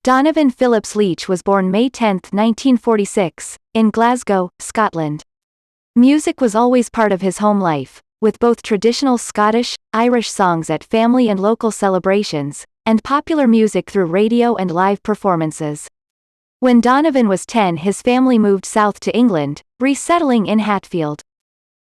Donovan Phillips Leach was born May 10, 1946, in Glasgow, Scotland. Music was always part of his home life, with both traditional Scottish, Irish songs at family and local celebrations, and popular music through radio and live performances. When Donovan was 10, his family moved south to England, resettling in Hatfield.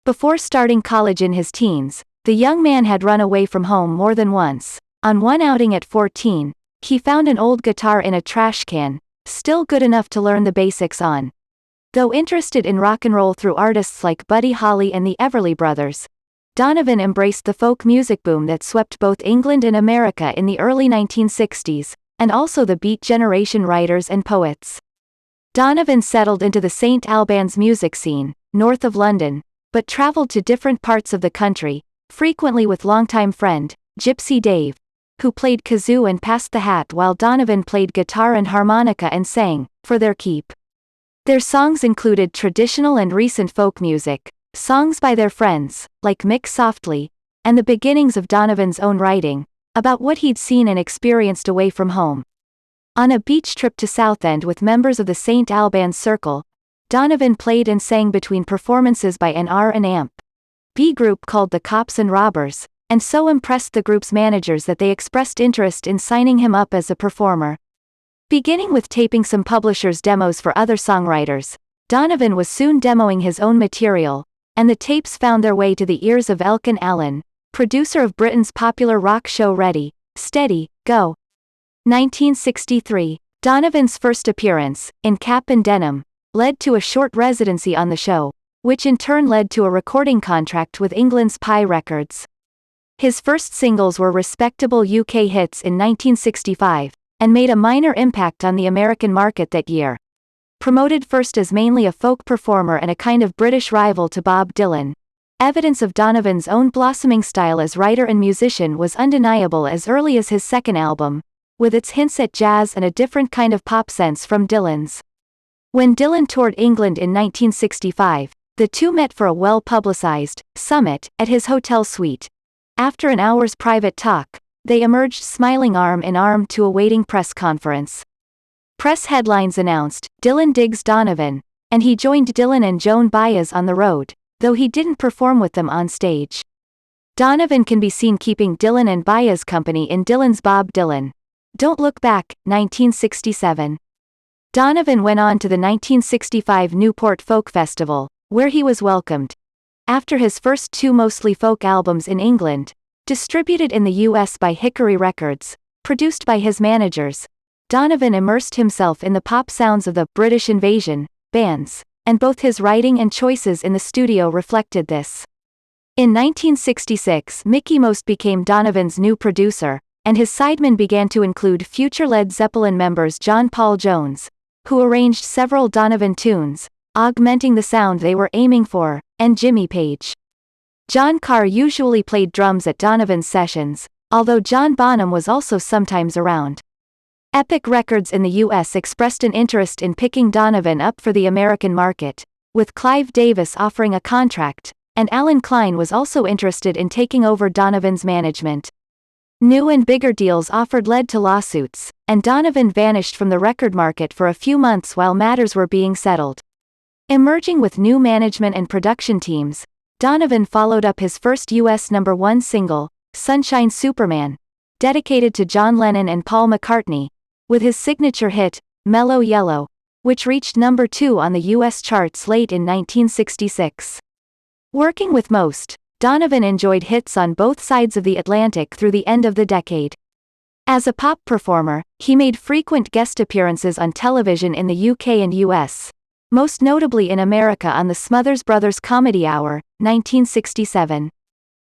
Before starting college in his teens, the young man had run away from home more than once. On one outing at 14, he found an old guitar in a trash can, still good enough to learn the basics on. Though interested in rock and roll through artists like Buddy Holly and the Everly Brothers, Donovan embraced the folk music boom that swept both England and America in the early 1960s, and also the Beat Generation writers and poets. Donovan settled into the St. Albans music scene, north of London, but traveled to different parts of the country, frequently with longtime friend, Gypsy Dave, who played kazoo and passed the hat while Donovan played guitar and harmonica and sang, for their keep. Their songs included traditional and recent folk music, songs by their friends, like Mick Softly, and the beginnings of Donovan's own writing, about what he'd seen and experienced away from home. On a beach trip to Southend with members of the St. Albans Circle, Donovan played and sang between performances by an R&B group called the Cops and Robbers, and so impressed the group's managers that they expressed interest in signing him up as a performer. Beginning with taping some publishers' demos for other songwriters, Donovan was soon demoing his own material, and the tapes found their way to the ears of Elkin Allen, producer of Britain's popular rock show Ready, Steady, Go! 1963, Donovan's first appearance, in Cap and Denim, led to a short residency on the show, which in turn led to a recording contract with England's Pye Records. His first singles were respectable UK hits in 1965, and made a minor impact on the American market that year. Promoted first as mainly a folk performer and a kind of British rival to Bob Dylan, evidence of Donovan's own blossoming style as writer and musician was undeniable as early as his second album, with its hints at jazz and a different kind of pop sense from Dylan's. When Dylan toured England in 1965, the two met for a well-publicized summit at his hotel suite. After an hour's private talk, they emerged smiling arm in arm to a waiting press conference. Press headlines announced, "Dylan digs Donovan," and he joined Dylan and Joan Baez on the road, though he didn't perform with them on stage. Donovan can be seen keeping Dylan and Baez company in Dylan's Bob Dylan, Don't Look Back, 1967. Donovan went on to the 1965 Newport Folk Festival, where he was welcomed. After his first two mostly folk albums in England, distributed in the US by Hickory Records, produced by his managers, Donovan immersed himself in the pop sounds of the British Invasion bands, and both his writing and choices in the studio reflected this. In 1966, Mickie Most became Donovan's new producer, and his sidemen began to include future Led Zeppelin members John Paul Jones, who arranged several Donovan tunes, augmenting the sound they were aiming for, and Jimmy Page. John Carr usually played drums at Donovan's sessions, although John Bonham was also sometimes around. Epic Records in the US expressed an interest in picking Donovan up for the American market, with Clive Davis offering a contract, and Alan Klein was also interested in taking over Donovan's management. New and bigger deals offered led to lawsuits, and Donovan vanished from the record market for a few months while matters were being settled. Emerging with new management and production teams, Donovan followed up his first US #1 single, Sunshine Superman, dedicated to John Lennon and Paul McCartney, with his signature hit, Mellow Yellow, which reached #2 on the US charts late in 1966. Working with Most, Donovan enjoyed hits on both sides of the Atlantic through the end of the decade. As a pop performer, he made frequent guest appearances on television in the UK and US, most notably in America on the Smothers Brothers Comedy Hour, 1967.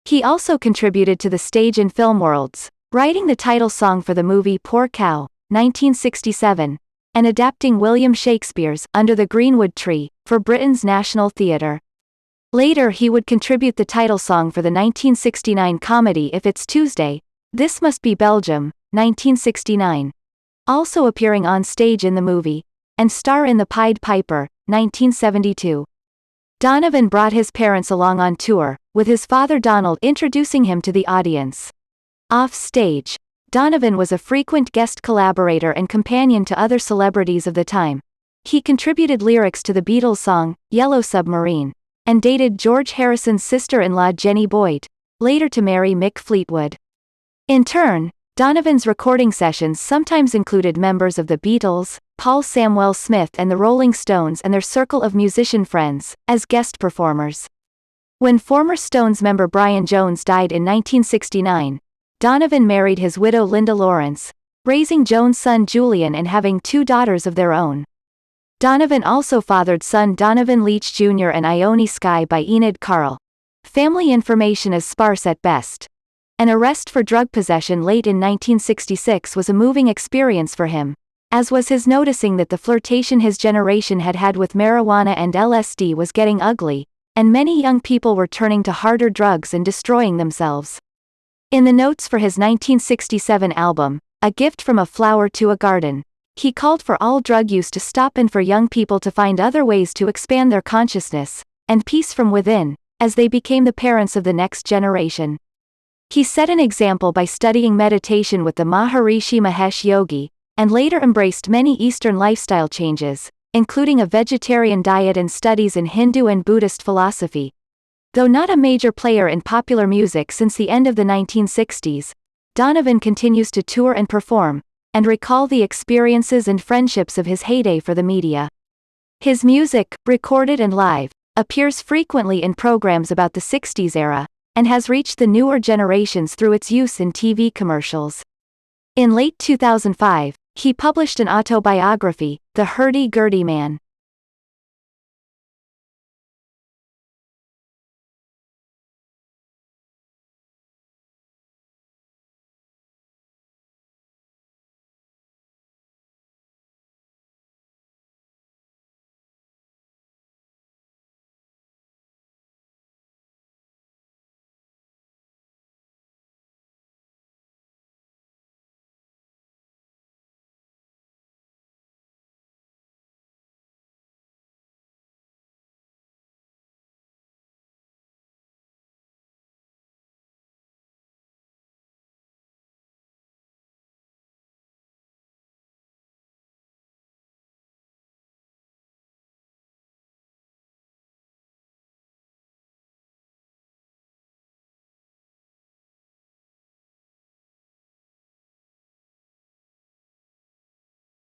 He also contributed to the stage and film worlds, writing the title song for the movie Poor Cow, 1967, and adapting William Shakespeare's Under the Greenwood Tree for Britain's National Theatre. Later he would contribute the title song for the 1969 comedy If It's Tuesday, This Must Be Belgium, 1969. Also appearing on stage in the movie, and star in The Pied Piper, 1972. Donovan brought his parents along on tour, with his father Donald introducing him to the audience. Off stage, Donovan was a frequent guest collaborator and companion to other celebrities of the time. He contributed lyrics to the Beatles' song, Yellow Submarine, and dated George Harrison's sister-in-law Jenny Boyd, later to marry Mick Fleetwood. In turn, Donovan's recording sessions sometimes included members of the Beatles, Paul Samwell Smith and the Rolling Stones and their circle of musician friends, as guest performers. When former Stones member Brian Jones died in 1969, Donovan married his widow Linda Lawrence, raising Jones' son Julian and having 2 daughters of their own. Donovan also fathered son Donovan Leach Jr. and Ione Skye by Enid Carl. Family information is sparse at best. An arrest for drug possession late in 1966 was a moving experience for him, as was his noticing that the flirtation his generation had had with marijuana and LSD was getting ugly, and many young people were turning to harder drugs and destroying themselves. In the notes for his 1967 album, A Gift from a Flower to a Garden, he called for all drug use to stop and for young people to find other ways to expand their consciousness, and peace from within, as they became the parents of the next generation. He set an example by studying meditation with the Maharishi Mahesh Yogi, and later embraced many Eastern lifestyle changes, including a vegetarian diet and studies in Hindu and Buddhist philosophy. Though not a major player in popular music since the end of the 1960s, Donovan continues to tour and perform, and recall the experiences and friendships of his heyday for the media. His music, recorded and live, appears frequently in programs about the 60s era, and has reached the newer generations through its use in TV commercials. In late 2005, he published an autobiography, The Hurdy-Gurdy Man.